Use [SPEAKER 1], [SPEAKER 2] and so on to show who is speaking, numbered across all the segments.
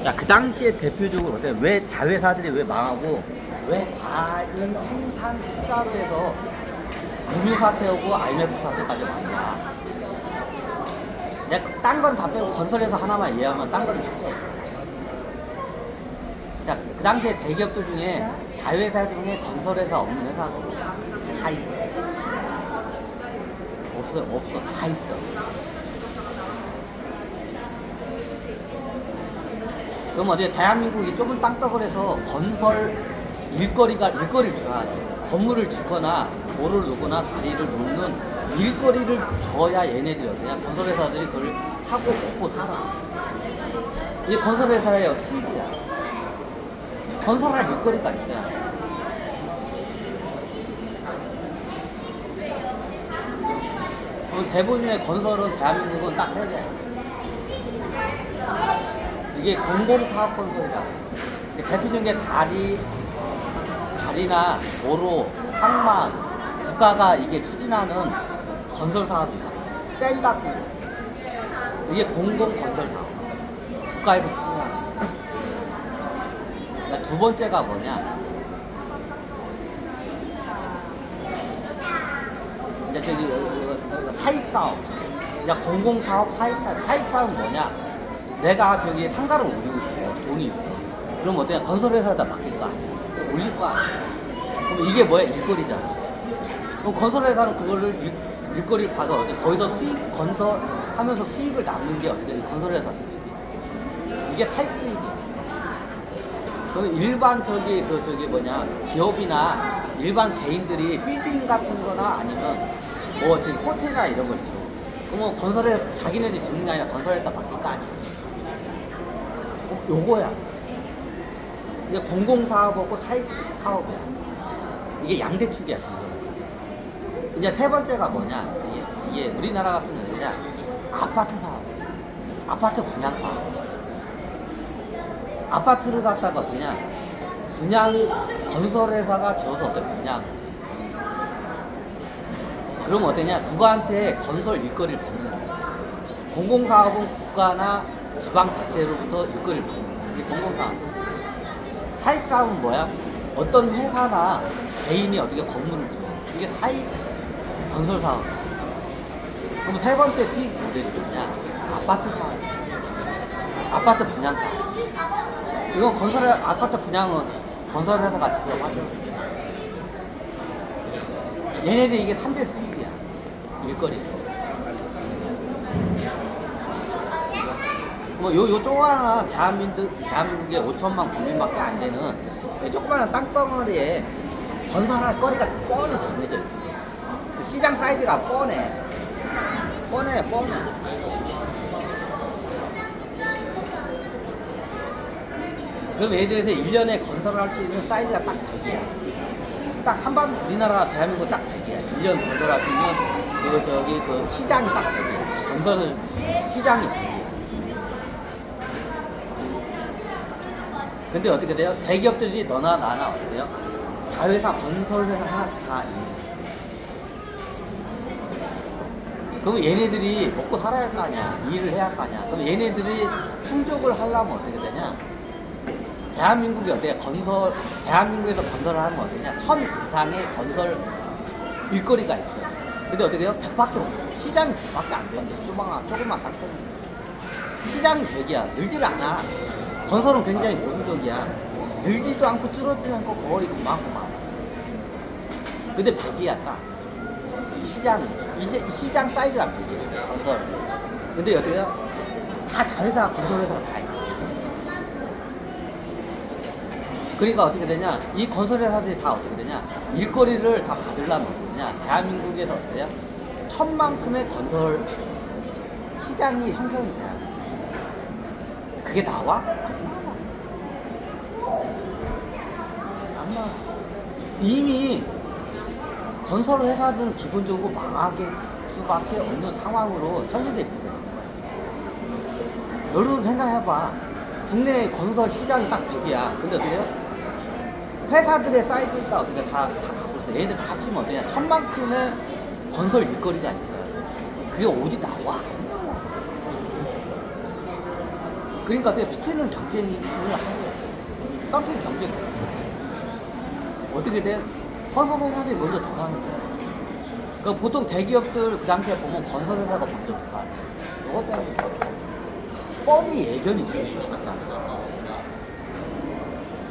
[SPEAKER 1] 야, 그 당시에 대표적으로 어때? 왜 자회사들이 왜 망하고 왜 과잉 생산 투자로 해서 금융 사태하고 IMF 사태까지 왔냐? 내가 딴 건 다 빼고 건설회사 하나만 이해하면 딴 건 쉽게. 자, 그 당시에 대기업들 중에 자회사 중에 건설회사 없는 회사가 다 있어. 없어, 다 있어. 그럼 어디 대한민국이 좁은 땅덩어리 해서 건설 일거리를 줘야 돼. 건물을 짓거나 도로를 놓거나 다리를 놓는 일거리를 줘야 얘네들이 어디냐, 건설회사들이 그걸 하고 먹고 살아. 이게 건설회사의 수익이야. 건설할 일거리가 있어야 돼. 그럼 대부분의 건설은 대한민국은 딱 세 개야. 이게 공공사업 건설이다. 대표적인 게 다리나 도로, 항만, 국가가 이게 추진하는 건설 사업이다. 댐 같은 거. 이게 공공 건설 사업. 국가에서 추진하는. 그러니까 두 번째가 뭐냐? 이제 저기 사익 사업. 이제 공공 사업, 사익 사업은 뭐냐? 내가 저기 상가를 올리고 싶어. 돈이 있어. 그럼 어때요? 건설회사에다 맡길까? 올릴 거야. 그럼 이게 뭐야? 일거리잖아. 그럼 건설회사는 그거를 일거리를 받아. 거기서 건설하면서 수익을 남는 게 어떻게 건설회사 수익이야. 이게 사익 수익이야. 그럼 일반 기업이나 일반 개인들이 빌딩 같은 거나 아니면 뭐 저기 호텔이나 이런 걸 지어. 그럼 건설에 자기네들이 짓는 게 아니라 건설에다 맡길까? 아니야. 요거야. 이게 공공사업하고 사익사업이야. 이게 양대축이야. 이제 세 번째가 뭐냐? 이게 우리나라 같은 경우냐? 아파트 사업. 아파트 분양 사업. 아파트를 갖다가 어떠냐? 분양, 건설회사가 지어서 어떤 분양. 그러면 어떠냐? 누구한테 건설 일거리를 받는 거야. 공공사업은 국가나 지방 자체로부터 일거리를 받는 거야. 이게 공공사업. 사익사업은 뭐야? 어떤 회사나 개인이 어떻게 건물을 줘. 이게 사익 건설사업. 그럼 세 번째 수익 모델이 뭐냐? 아파트 사업. 아파트 분양 사업. 이건 아파트 분양은 건설회사가 직접 하죠. 얘네들이 이게 3대 수익이야. 일거리. 뭐 요 조그마한 대한민국에 5천만 국민밖에 안 되는 이 조그마한 땅덩어리에 건설할 거리가 뻔히 정해져 있어. 그 시장 사이즈가 뻔해. 그럼 예를 들어서 1년에 건설을 할 수 있는 사이즈가 딱 100이야. 딱 한반 우리나라 대한민국 딱 100이야. 1년 건설할 수 있는 그 시장이 딱 100이야. 건설 시장이 100이야. 근데 어떻게 돼요? 대기업들이 너나 나나 어떻게 돼요? 자회사, 건설회사 하나씩 다 있는. 그럼 얘네들이 먹고 살아야 할 거 아니야. 일을 해야 할 거 아니야. 그럼 얘네들이 충족을 하려면 어떻게 되냐? 대한민국이 어때요? 대한민국에서 건설을 하면 어떠냐? 1000 이상의 건설 일거리가 있어요. 근데 어떻게 해요? 100밖에 없어요. 시장이 100밖에 안 되는데. 조금만 딱 터지는. 시장이 100이야. 늘질 않아. 건설은 굉장히 보수적이야. 늘지도 않고 줄어들지 않고 거울이 그만큼 많아. 근데 100이야 딱. 이 시장 사이즈가 100이야. 건설. 근데 어떻게요? 다 자회사, 건설회사가 다 있어. 그러니까 어떻게 되냐? 이 건설회사들이 다 어떻게 되냐? 일거리를 다 받으려면 어떻게 되냐? 대한민국에서 어떻게 되냐? 1000만큼의 건설 시장이 형성이 돼야 돼. 그게 나와? 안 나와. 이미 건설 회사들은 기본적으로 망하게 수밖에 없는 상황으로 처지돼 있는 거야. 여러분 생각해봐. 국내 건설 시장이 딱 100이야. 근데 어떻게 해요? 회사들의 사이즈가 어떻게 다 갖고 있어. 얘네들 다 합치면 어떠냐? 1000만큼의 건설 일거리가 있어요. 그게 어디 나와? 그러니까 어떻게 피트는 경쟁을 하는 거야. 덤핑 경쟁. 어떻게 돼? 건설회사들이 먼저 들어가는 거야. 그러니까 보통 대기업들 그 당시에 보면 건설회사가 먼저 들어가. 이것 때문에 뻔히 예견이 될 수 있어.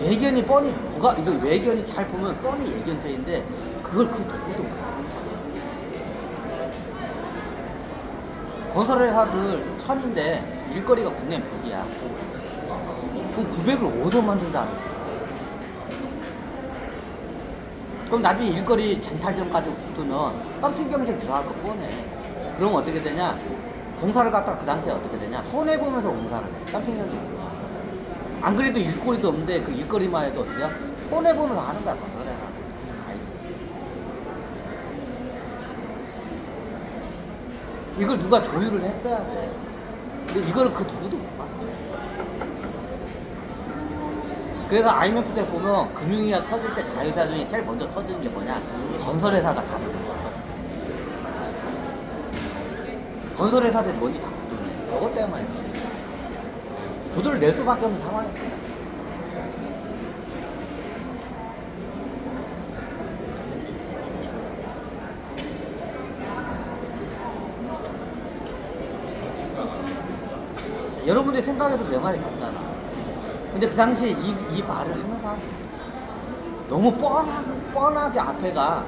[SPEAKER 1] 예견이 뻔히 누가 이거 예견이 잘 보면 뻔히 예견되는데 그걸 그 누구도 몰라. 건설회사들 1000인데 일거리가 국내 100이야. 그럼 900을 어디서 만든다는 거야. 그럼 나중에 일거리 쟁탈전까지 붙으면 덤핑 경쟁 들어갈 거 뻔해. 그럼 어떻게 되냐? 공사를 갖다가 그 당시에 어떻게 되냐? 손해보면서 공사를 해. 덤핑 경쟁 들어가. 안 그래도 일거리도 없는데 그 일거리만 해도 어떻게 해? 손해보면서 하는 거야, 건설회사. 이걸 누가 조율을 했어야 돼. 근데 이걸 그 누구도 못 봐. 그래서 IMF 때 보면 금융위기가 터질 때 자회사 중에 제일 먼저 터지는 게 뭐냐? 건설회사가 다 부른 거야. 건설회사들이 뭔지 다 부르네. 이것 때문에 부도를 낼 수밖에 없는 상황이야. 여러분들이 생각해도 내 말이 맞잖아. 근데 그 당시에 이 말을 하는 사람 너무 뻔하게 앞에가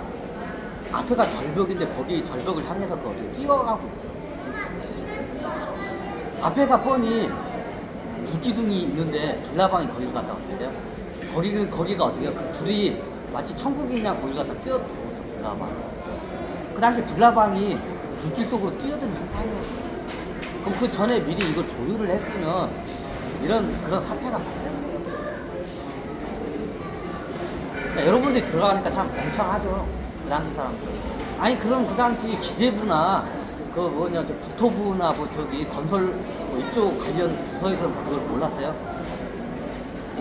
[SPEAKER 1] 절벽인데 거기 절벽을 향해서 그 어떻게 뛰어가고 있어. 앞에가 뻔히 두 기둥이 있는데 불나방이 거기를 갔다 어떻게 돼요? 거기가 어떻게 해요? 그 불이 마치 천국이냐 거기를 갖다 뛰어들어서 불나방. 그 당시 불나방이 불길 속으로 뛰어드는 현상이었어. 그럼 그 전에 미리 이걸 조율을 했으면 그런 사태가 발생해요. 그러니까 여러분들이 들어가니까 참 멍청하죠. 그 당시 사람들. 아니 그럼 그 당시 기재부나 그 뭐냐 저 국토부나 뭐 저기 건설 뭐 이쪽 관련 부서에서 그걸 몰랐어요?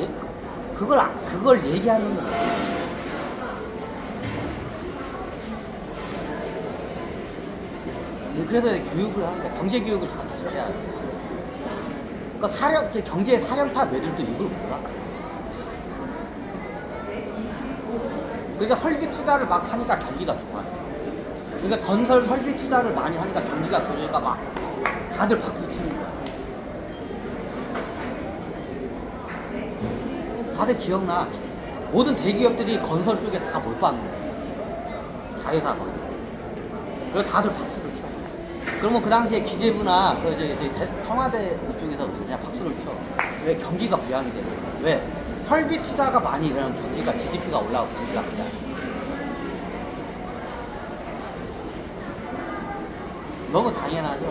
[SPEAKER 1] 예? 그걸 얘기하는 거예요. 그래서 교육을 하는 거야. 경제 교육을 잘 시켜야 돼. 그러니까 경제 사령탑 애들도 이걸 몰라. 그러니까 설비 투자를 막 하니까 경기가 좋아. 그러니까 건설 설비 투자를 많이 하니까 경기가 좋으니까 막 다들 박수 치는 거야. 다들 기억나. 모든 대기업들이 건설 쪽에 다 몰빵한 거야. 자회사 거기. 그래서 다들 박수를 쳐. 그러면 그 당시에 기재부나 청와대 이쪽에서 그냥 박수를 쳐. 왜? 경기가 부양이 되는 거야. 왜? 설비 투자가 많이 일어나면 경기가 GDP가 올라가고 경기가 부양. 너무 당연하죠.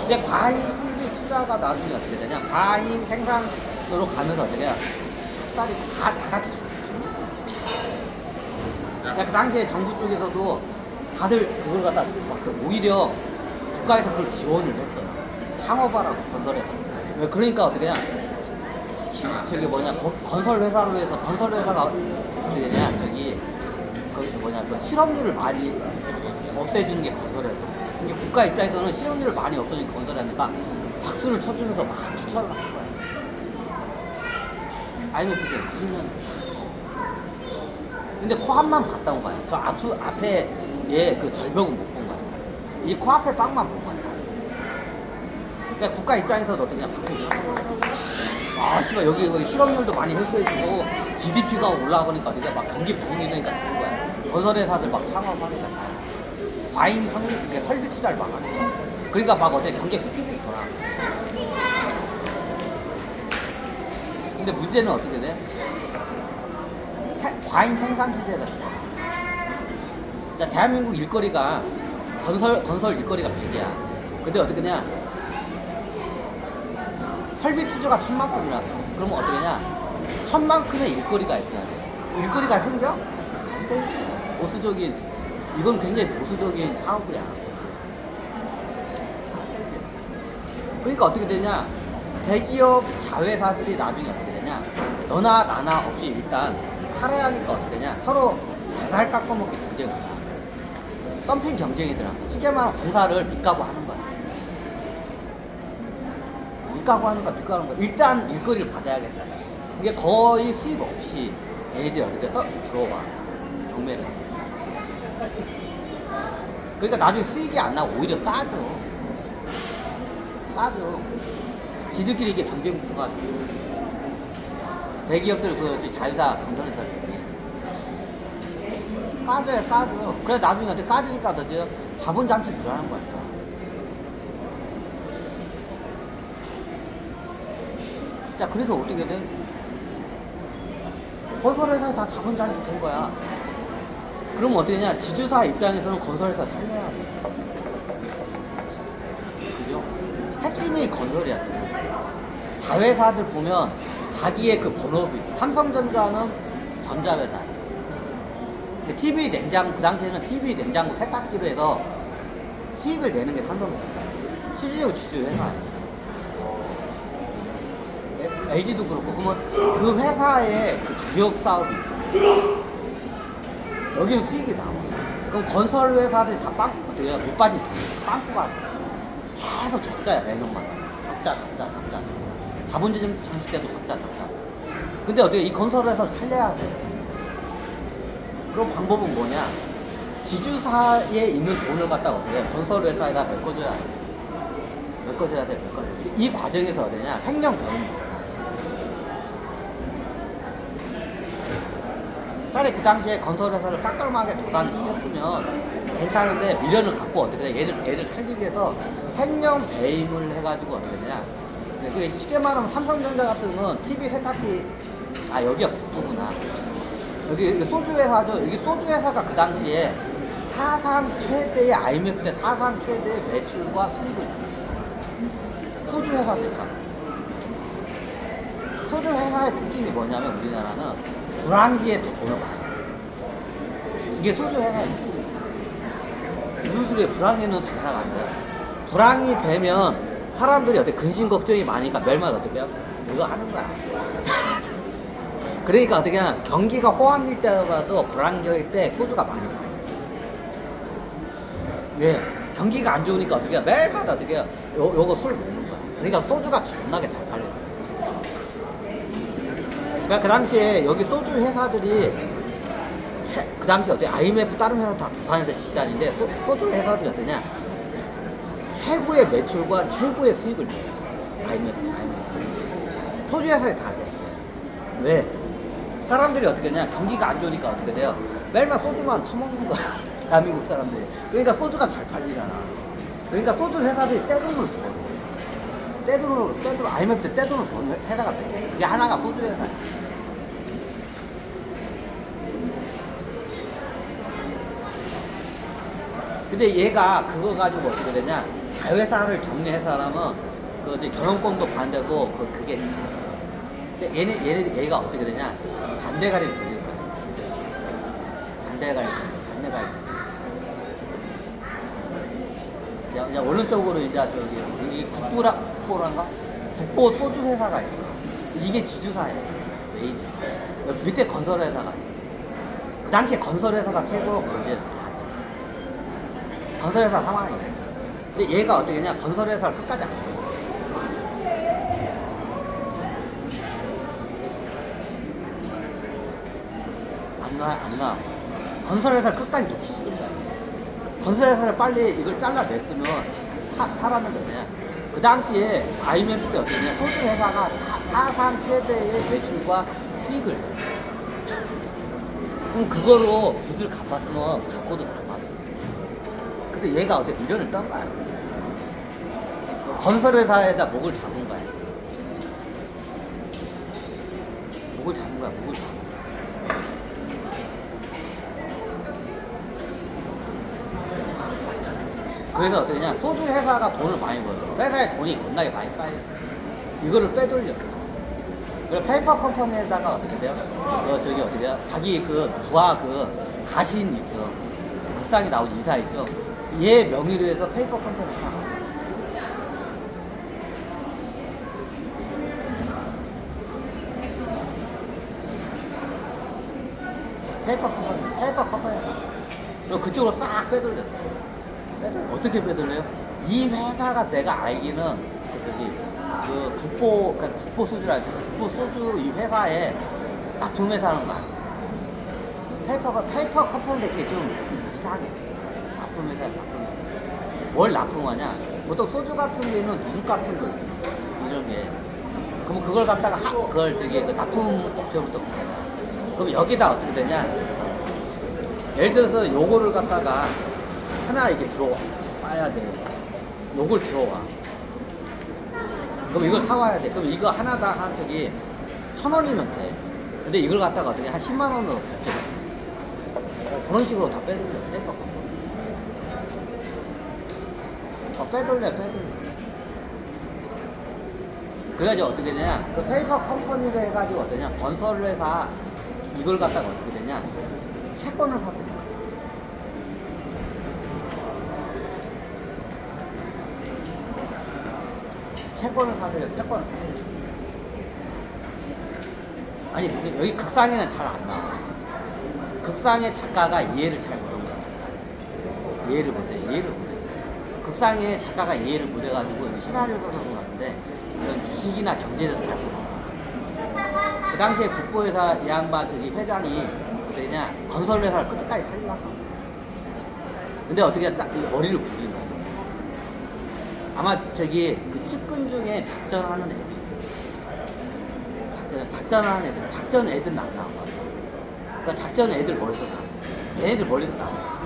[SPEAKER 1] 근데 과잉 설비 투자가 나중에 어떻게 되냐? 과잉 생산으로 가면서 어떻게 해야? 싹다리 다 같이 죽는 거야. 그 당시에 정부 쪽에서도 다들 그걸 갖다 막 오히려 국가에서 그걸 지원을 했어요. 창업하라고 건설해서. 왜? 그러니까 어떻게 하냐? 저기 뭐냐 건설회사로 해서 건설회사가 어떻게 되냐 거기 뭐냐 그 실업률을 많이 없애주는 게 건설회사. 이게 국가 입장에서는 실업률을 많이 없애주는 게 건설회사니까 박수를 쳐주면서 막 추천을 하는 거야. IMF 때 90년대. 근데 코앞만 봤다는 거야. 저 앞에 그 절벽은 못 본 거야. 이 코앞에 빵만 본 거야. 그러니까 국가 입장에서도 어떻게 그냥 박수를 쳐. 아, 씨발, 여기 실업률도 많이 해소해주고, GDP가 올라가니까 어떻게 막 경기 부흥이 되니까 좋은 거야. 건설회사들 막 창업하니까. 과잉 설비 투자를 막 하는 거야. 그러니까 막 어떻게 경기 회복이 돌아. 근데 문제는 어떻게 돼? 과잉 생산 체제가 돼. 자, 대한민국 일거리가 건설 일거리가 100이야. 근데 어떻게 되냐? 설비 투자가 1000만큼이라서. 그러면 어떻게 되냐? 1000만큼의 일거리가 있어야 돼. 일거리가 생겨? 안 생겨. 이건 굉장히 보수적인 사업이야. 그러니까 어떻게 되냐? 대기업 자회사들이 나중에 어떻게 되냐? 너나 나나 없이 일단 살아야 하니까 어떻게 되냐? 서로 살 깎아먹기 경쟁을 해. 덤핑 경쟁이더라. 쉽게 말하면 공사를 빚가고 하는 거야. 까고 하는가 믿고 하는가 일단 일거리를 받아야겠다. 이게 거의 수입 없이 애들이 어떻게 들어와 경매를. 그러니까 나중에 수익이 안 나고 오히려 까져. 지들끼리 이게 경쟁 붙어가지고 대기업들 그 자회사 건설회사들이 까져. 그래 나중에 어떻게 까지니까 어떻게 자본 잠시 불안한 거야. 자 그래서 어떻게 돼? 건설회사에 다 자본 잠시 된 거야. 그럼 어떻게 되냐? 지주사 입장에서는 건설회사 살려야 돼. 그죠? 핵심이 건설이야. 자회사들 보면 자기의 그 본업이 삼성전자는 전자회사. TV 냉장고, 그 당시에는 TV 냉장고 세탁기로 해서 수익을 내는 게 삼성전자. CGU 지주 회사예요. LG도 그렇고, 그러면 그 회사의 그 주력 사업이 있어. 여기는 수익이 나와. 그럼 건설 회사들이 다 어떻게 못 빠진 빵꾸가 계속 적자야, 매년마다. 적자. 자본주의 장시 때도 적자. 근데 어떻게 이 건설 회사를 살려야 돼. 그럼 방법은 뭐냐? 지주사에 있는 돈을 갖다가 어떻게 해? 건설 회사에다 메꿔줘야 돼. 이 과정에서 어디냐? 횡령 배임. 차라리 그 당시에 건설회사를 깔끔하게 도산을 시켰으면 괜찮은데 미련을 갖고 어떻게 해? 애들 살리기 위해서 횡령 배임을 해가지고 어떻게 되냐? 그게 쉽게 말하면 삼성전자 같은 건 TV 세탁기 여기가 북부구나. 여기 소주 회사죠. 여기 소주 회사가 그 당시에 사상 최대의 IMF 때 사상 최대의 매출과 수익을 소주 회사니까. 소주 회사의 특징이 뭐냐면 우리나라는 불황기에 또 돈을 많이. 이게 소주 회사의 특징이에요. 무슨 소리에 불황에는 장사가 안 돼요. 불황이 되면 사람들이 어때 근심 걱정이 많으니까 매일마다 어떻게 해요? 이거 하는 거야. 그러니까 어떻게 하냐 경기가 호황일 때라도 불황기일 때 소주가 많이 나요. 왜? 경기가 안 좋으니까 어떻게 해요? 매일마다 어떻게 해요? 요거 술 먹는 거야. 그러니까 소주가 존나게 잘 팔려요. 그러니까 그 당시에 여기 소주 회사들이 그 당시에 어때? IMF 다른 회사 다 부산에서 직장인데 소주 회사들이 어떠냐? 최고의 매출과 최고의 수익을 내요. IMF. 소주 회사에 다 돼. 왜? 사람들이 어떻게 하냐? 경기가 안 좋으니까 어떻게 돼요? 매일만 소주만 처먹는 거야. 대한민국 사람들이. 그러니까 소주가 잘 팔리잖아. 그러니까 소주 회사들이 떼돈을 벌어. 떼돈을 IMF 때 떼돈을 버는 회사가 몇 개? 그게 하나가 소주 회사야. 근데 얘가 그거 가지고 어떻게 되냐? 자회사를 정리해서라면 경영권도 반대고 그게. 근데 얘가 어떻게 되냐? 잔대가리를 돌릴 거야. 잔대가리. 이제 원론적으로 이제 여기 국보란가? 국보 소주 회사가 있어. 이게 지주사예요. 메인. 여기 밑에 건설 회사가 있어. 그 당시에 건설 회사가 최고 문제였어. 다. 건설 회사 사망이네. 근데 얘가 어떻게 했냐? 건설 회사를 끝까지 안 해. 안 나. 건설회사를 끝까지 놓기 싫은 거야. 건설회사를 빨리 이걸 잘라냈으면 살았는데 그냥. 그 당시에 IMF 때 어떠냐? 소주 회사가 사상 최대의 매출과 수익을. 그럼 그거로 빚을 갚았으면 갖고도 갚았어. 근데 얘가 어떻게 미련을 떤 거야? 건설회사에다 목을 잡은 거야. 목을 잡은 거야. 그래서 어떠냐? 소주 회사가 돈을 많이 벌어. 회사에 돈이 겁나게 많이 쌓여. 이거를 빼돌려. 그리고 페이퍼 컴퍼니에다가 어떻게 돼요? 어떻게 돼요? 자기 부하 가신 있어. 국상이 나오지 이사 있죠? 얘 명의로 해서 페이퍼 컴퍼니를 사. 페이퍼 컴퍼니. 그리고 그쪽으로 싹 빼돌려. 어떻게 빼돌려요? 이 회사가 내가 알기는 그 그러니까 국보 소주라 국보 소주 이 회사에 납품 회사는 말. 페이퍼 컴퍼니인데 그게 좀 이상해. 납품 회사야, 납품 회사. 뭘 납품하냐? 보통 소주 같은 경우는 누룩 같은 거 있어. 이런 게. 그럼 그걸 갖다가 그걸 저기 그 납품 업체부터 그럼 여기다 어떻게 되냐? 예를 들어서 요거를 갖다가 하나 이렇게 들어와야 돼. 요걸 들어와. 그럼 이걸 사와야 돼. 그럼 이거 하나다 한 저기 1,000원이면 돼. 근데 이걸 갖다가 어떻게 한 10만 원으로 결제. 그런 식으로 다 빼돌려. 빼돌려. 그래가지고 어떻게 되냐? 그 페이퍼 컴퍼니를 해가지고 어떠냐? 건설회사 이걸 갖다가 어떻게 되냐? 채권을 사들여. 채권을 사들여. 아니 무슨 여기 극상에는 잘 안 나와. 극상의 작가가 이해를 잘 못한 거야. 이해를 못해. 극상의 작가가 이해를 못해가지고 시나리오 써서 그런 것 같은데 이런 주식이나 경제에 대해서 잘 몰라. 그 당시에 국보회사 이 양반 저기 회장이 어떻게 되냐? 건설회사를 끝까지 살리려고. 근데 어떻게 머리를 굴린 거야. 아마 저기 그 측근 중에 작전하는 애들 있어. 작전을 하는 애들. 작전 애들은 안 나온 거야. 그러니까 작전 애들 머리에서 나와. 걔네들 머리에서 나와.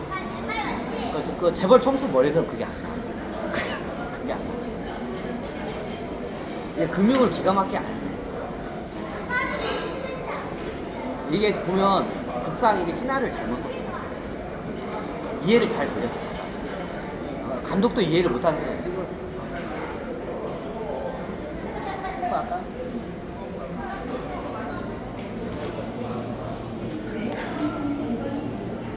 [SPEAKER 1] 그 재벌 총수 머리에서 그게 안 나와. 그게 안 나와. 이게 금융을 기가 막히게 안 해. 이게 보면 극상 이게 시나리오를 잘못 썼거든. 이해를 잘 못했어. 감독도 이해를 못하는 거야. 찍었어. 아까?